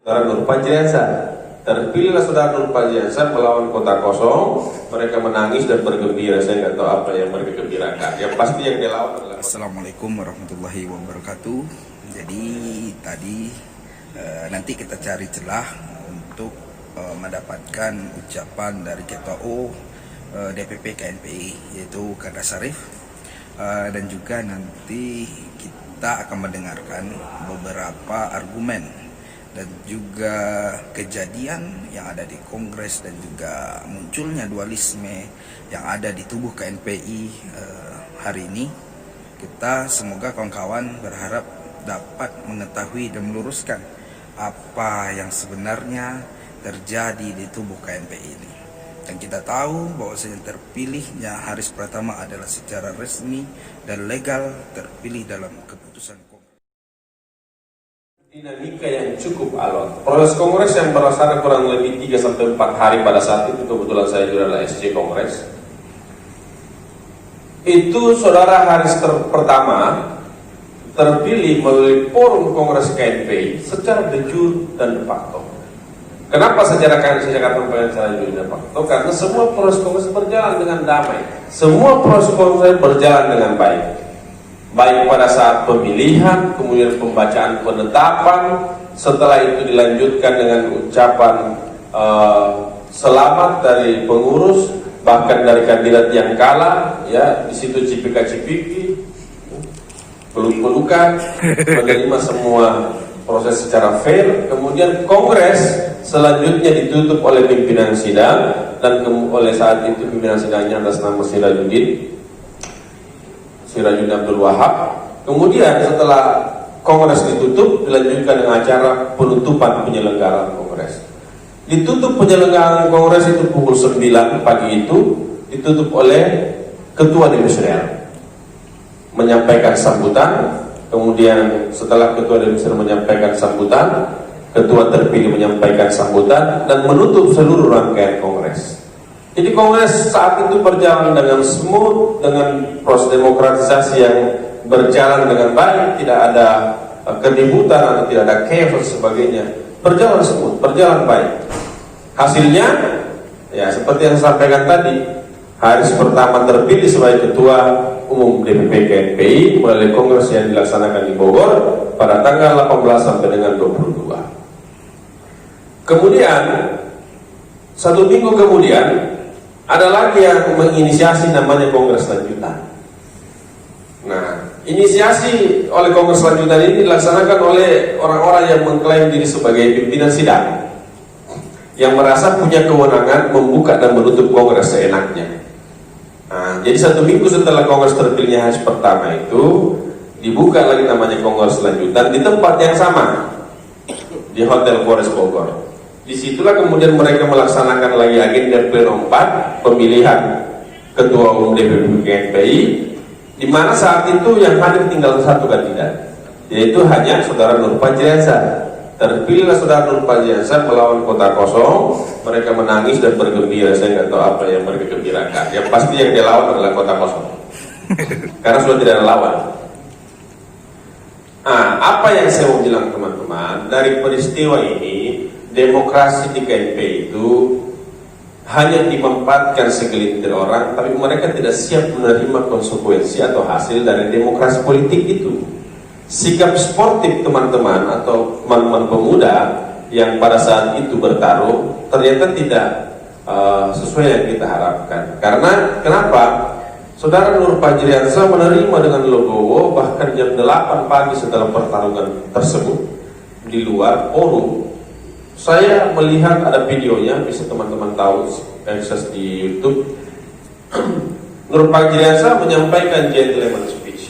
Saudara Nur Fajriansyah, terpilihlah saudara Nur Fajriansyah melawan kota kosong. Mereka menangis dan bergembira. Saya nggak tahu apa yang mereka gembirakan. Yang pasti yang dia lawan adalah. Assalamualaikum warahmatullahi wabarakatuh. Jadi tadi nanti kita cari celah untuk mendapatkan ucapan dari Ketua DPP KNPI yaitu Kada Sarif, dan juga nanti kita akan mendengarkan beberapa argumen dan juga kejadian yang ada di Kongres dan juga munculnya dualisme yang ada di tubuh KNPI hari ini. Kita semoga kawan-kawan berharap dapat mengetahui dan meluruskan apa yang sebenarnya terjadi di tubuh KNPI ini. Dan kita tahu bahwa yang terpilihnya Haris Pratama adalah secara resmi dan legal terpilih dalam keputusan Kongres. Dinamika yang cukup alot. Proses Kongres yang berlangsung kurang lebih 3-4 hari pada saat itu, kebetulan saya juga adalah SC Kongres. Itu saudara Haris pertama terpilih melalui forum Kongres KNPI secara de jure dan de facto. Kenapa secara de jure dan de facto? Karena semua proses Kongres berjalan dengan damai. Semua proses Kongres berjalan dengan baik. Baik pada saat pemilihan, kemudian pembacaan penetapan, setelah itu dilanjutkan dengan ucapan selamat dari pengurus, bahkan dari kandidat yang kalah, ya di situ cipika-cipiki, peluk-pelukan, menerima semua proses secara fair. Kemudian Kongres selanjutnya ditutup oleh pimpinan sidang, dan oleh saat itu pimpinan sidangnya atas nama Sirajuddin Abdul Wahab. Kemudian setelah Kongres ditutup, dilanjutkan dengan acara penutupan penyelenggaraan Kongres. Ditutup penyelenggaraan Kongres itu pukul 9 pagi itu, ditutup oleh Ketua DPR menyampaikan sambutan. Kemudian setelah Ketua DPR menyampaikan sambutan, Ketua terpilih menyampaikan sambutan dan menutup seluruh rangkaian Kongres. Jadi Kongres saat itu berjalan dengan smooth, dengan proses demokratisasi yang berjalan dengan baik, tidak ada keributan atau tidak ada chaos dan sebagainya. Berjalan smooth, berjalan baik. Hasilnya, ya seperti yang saya sampaikan tadi, Haris pertama terpilih sebagai Ketua Umum DPP KNPI melalui Kongres yang dilaksanakan di Bogor pada tanggal 18 sampai dengan 22. Kemudian, 1 minggu kemudian, ada lagi yang menginisiasi namanya Kongres Lanjutan. Nah, inisiasi oleh Kongres Lanjutan ini dilaksanakan oleh orang-orang yang mengklaim diri sebagai pimpinan sidang, yang merasa punya kewenangan membuka dan menutup Kongres seenaknya. Nah, jadi 1 minggu setelah Kongres terpilihnya Haris pertama itu, dibuka lagi namanya Kongres Lanjutan di tempat yang sama, di Hotel Forest Bogor. Disitulah kemudian mereka melaksanakan lagi agenda pleno 4 pemilihan Ketua Umum DPP KNPI, di mana saat itu yang hadir tinggal 1 kandidat, yaitu hanya saudara Nur Fajriansyah. Terpilihlah saudara Nur Fajriansyah melawan kota kosong. Mereka menangis dan bergembira. Saya nggak tahu apa yang mereka gembirakan. Yang pasti yang dia lawan adalah kota kosong, karena sudah tidak ada lawan. Nah, apa yang saya mau bilang teman-teman dari peristiwa ini, demokrasi di KNPI itu hanya dimanfaatkan segelintir orang, tapi mereka tidak siap menerima konsekuensi atau hasil dari demokrasi politik itu. Sikap sportif teman-teman atau teman-teman pemuda yang pada saat itu bertarung ternyata tidak sesuai yang kita harapkan. Karena kenapa? Saudara Nur Fajriansyah menerima dengan legowo bahkan jam 8 pagi setelah pertarungan tersebut di luar forum. Saya melihat ada videonya, bisa teman-teman tahu, akses di YouTube. Nur Fajriansyah menyampaikan gentleman speech.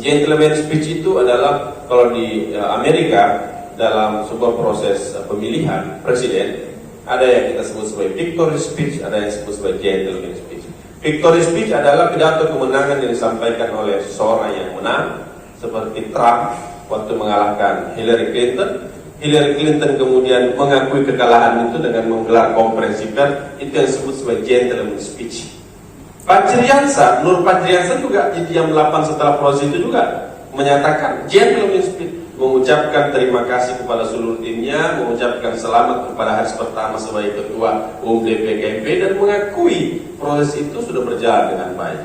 Gentleman speech itu adalah kalau di Amerika dalam sebuah proses pemilihan presiden, ada yang kita sebut sebagai victory speech, ada yang disebut sebagai gentleman speech. Victory speech adalah pidato kemenangan yang disampaikan oleh seseorang yang menang, seperti Trump waktu mengalahkan Hillary Clinton. Hillary Clinton kemudian mengakui kekalahan itu dengan menggelar konferensi pers, itu yang disebut sebagai gentleman speech. Nur Fajriansyah juga di jam 8 setelah proses itu juga menyatakan gentleman speech. mengucapkan terima kasih kepada seluruh timnya, mengucapkan selamat kepada hari pertama sebagai ketua umum DPKMP dan mengakui proses itu sudah berjalan dengan baik.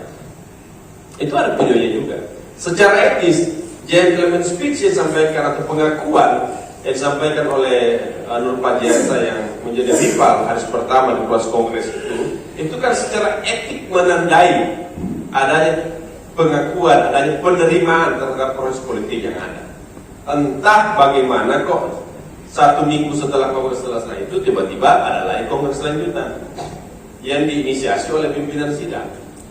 Itu ada videonya juga. Secara etis, gentleman speech yang disampaikan atau pengakuan yang disampaikan oleh Nur Pajiasa yang menjadi rival hari pertama di proses kongres itu kan secara etik menandai adanya pengakuan, adanya penerimaan terhadap proses politik yang ada. Entah bagaimana kok 1 minggu setelah kongres selesai itu tiba-tiba ada lagi kongres lanjutan yang diinisiasi oleh pimpinan sidang.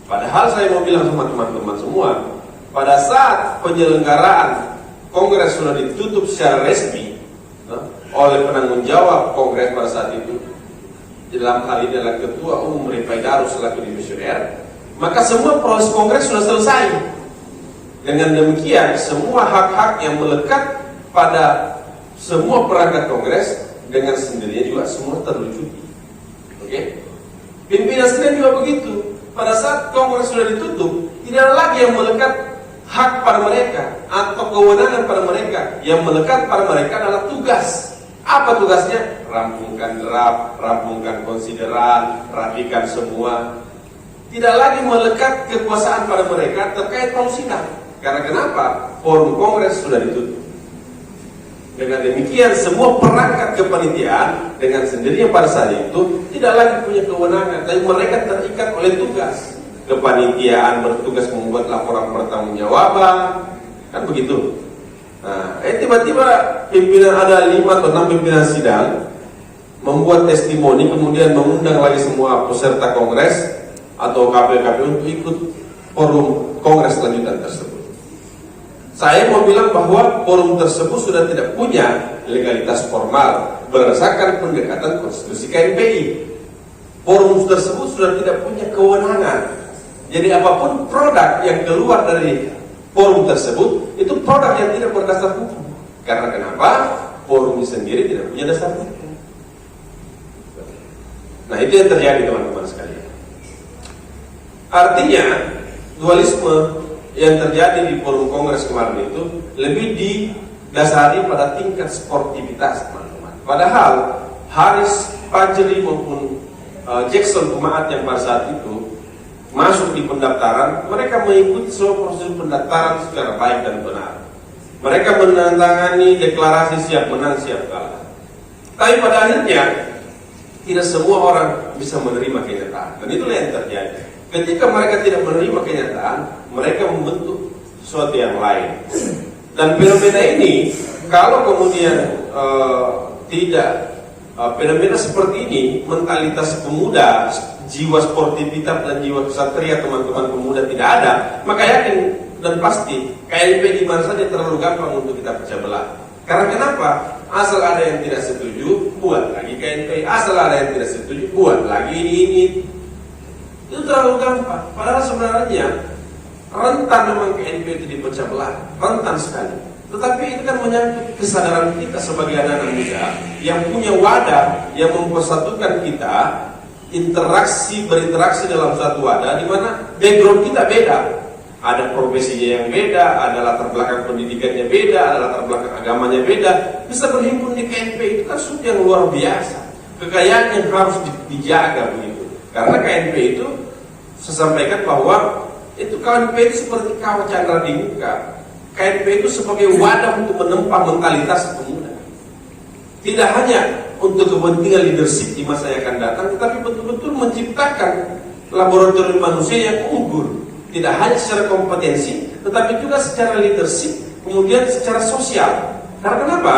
Padahal saya mau bilang sama teman-teman semua, pada saat penyelenggaraan kongres sudah ditutup secara resmi oleh penanggung jawab kongres pada saat itu, dalam hal ini adalah Ketua Umum Ripai Darus selaku dimisioner, maka semua proses kongres sudah selesai. Dengan demikian, semua hak-hak yang melekat pada semua perangkat kongres dengan sendirinya juga semua terwujud. Oke? Pimpinan sidang juga begitu. Pada saat kongres sudah ditutup, tidak ada lagi yang melekat hak pada mereka atau kewenangan pada mereka. Yang melekat pada mereka adalah tugas. Apa tugasnya? Rampungkan draft, rampungkan konsideran, rapikan semua. Tidak lagi melekat kekuasaan pada mereka terkait proses sidang. Karena kenapa? Forum kongres sudah ditutup. Dengan demikian semua perangkat kepanitiaan dengan sendirinya pada saat itu tidak lagi punya kewenangan, tapi mereka terikat oleh tugas. Kepanitiaan bertugas membuat laporan pertanggungjawaban, kan begitu. Nah, tiba-tiba pimpinan ada 5 atau 6 pimpinan sidang membuat testimoni, kemudian mengundang lagi semua peserta kongres atau KPU untuk ikut forum kongres lanjutan tersebut. Saya mau bilang bahwa forum tersebut sudah tidak punya legalitas formal berdasarkan pendekatan konstitusi KNPI. Forum tersebut sudah tidak punya kewenangan. Jadi apapun produk yang keluar dari forum tersebut itu produk yang tidak berdasar hukum. Karena kenapa? Forum sendiri tidak punya dasar hukum. Nah, itu yang terjadi teman-teman sekalian. Artinya dualisme yang terjadi di forum kongres kemarin itu lebih didasari pada tingkat sportivitas, teman-teman. Padahal Haris Fajri maupun Jackson Kumaat yang pada saat itu masuk di pendaftaran, mereka mengikuti semua proses pendaftaran secara baik dan benar. Mereka menandatangani deklarasi siap menang siap kalah. Tapi pada akhirnya tidak semua orang bisa menerima kenyataan, dan itulah yang terjadi. Ketika mereka tidak menerima kenyataan, mereka membentuk sesuatu yang lain. Dan fenomena ini, kalau kemudian fenomena seperti ini, mentalitas pemuda, jiwa sportivitas dan jiwa kesatria teman-teman pemuda tidak ada, maka yakin dan pasti KNP di mana saja terlalu gampang untuk kita pecah belah. Karena kenapa? Asal ada yang tidak setuju, buat lagi KNP. Asal ada yang tidak setuju, buat lagi ini. Itu terlalu gampang. Padahal sebenarnya rentan memang KNP itu dipecah belah, rentan sekali. Tetapi itu kan menyangkut kesadaran kita sebagai anak-anak muda yang punya wadah yang mempersatukan kita, berinteraksi dalam satu wadah di mana background kita beda. Ada profesinya yang beda, ada latar belakang pendidikannya beda, ada latar belakang agamanya beda. Bisa berhimpun di KNP itu kan sesuatu yang luar biasa. Kekayaan yang harus dijaga begitu. Karena KNP itu saya sampaikan bahwa itu KNP itu seperti kawah candra di muka. KNP itu sebagai wadah untuk menempa mentalitas pemuda. Tidak hanya untuk kepentingan leadership di masa yang akan datang, tetapi betul-betul menciptakan laboratorium manusia yang unggul. Tidak hanya secara kompetensi, tetapi juga secara leadership, kemudian secara sosial. Karena kenapa?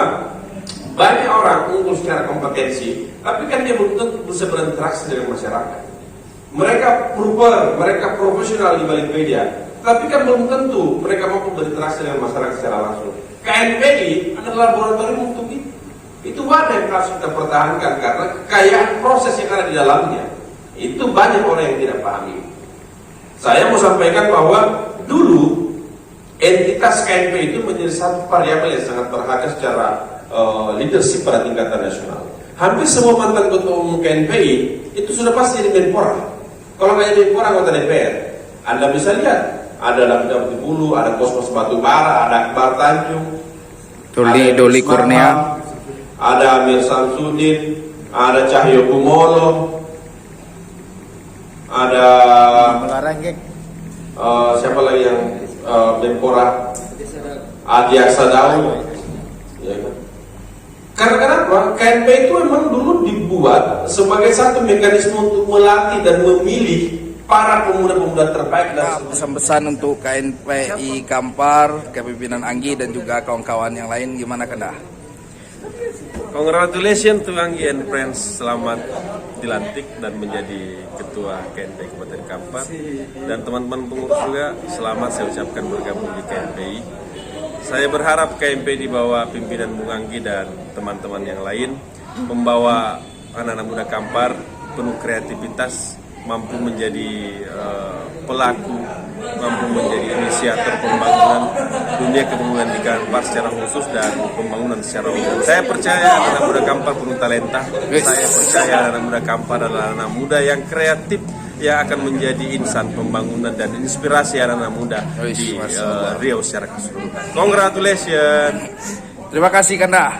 Banyak orang unggul secara kompetensi, tapi kan dia betul-betul bisa berinteraksi dengan masyarakat. Mereka proper, mereka profesional di balik media, tapi kan belum tentu mereka mampu berinteraksi dengan masyarakat secara langsung. KNPI adalah laboratorium untuk itu. Itu wadah yang harus kita pertahankan karena kekayaan proses yang ada di dalamnya. Itu banyak orang yang tidak pahami. Saya mau sampaikan bahwa dulu entitas KNP itu menjadi satu variabel yang sangat berharga secara leadership pada tingkatan nasional. Hampir semua mantan ketua umum KNPI itu sudah pasti jadi Menpora. Kalau nggak jadi Menpora, anggota DPR. Anda bisa lihat, ada David Bulu, ada Kosmos Batubara, ada Akbar Tanjung. Doli Kurnia, ada Amir Samsudin, ada Cahyo Kumolo, ada siapa lagi yang Menpora, Adi Aksadau. Ya kan? Karena kenapa? KNP itu memang dulu dibuat sebagai satu mekanisme untuk melatih dan memilih para pemuda-pemuda terbaik dan pesan-pesan untuk KNPI Kampar, kepemimpinan Anggi dan juga kawan-kawan yang lain gimana Kanda? Congratulations to Anggi and friends, selamat dilantik dan menjadi ketua KNPI Kabupaten Kampar, dan teman-teman pengurus juga selamat saya ucapkan bergabung di KNPI. Saya berharap KNPI di bawah pimpinan Bung Anggi dan teman-teman yang lain membawa anak-anak muda Kampar penuh kreativitas, mampu menjadi pelaku, mampu menjadi inisiator pembangunan dunia kepemimpinan di Kampar secara khusus dan pembangunan secara umum. Saya percaya anak muda Kampar penuh talenta. Saya percaya anak muda Kampar adalah anak muda yang kreatif, yang akan menjadi insan pembangunan dan inspirasi anak-anak muda di Riau secara keseluruhan. Congratulations. Terima kasih Kanda.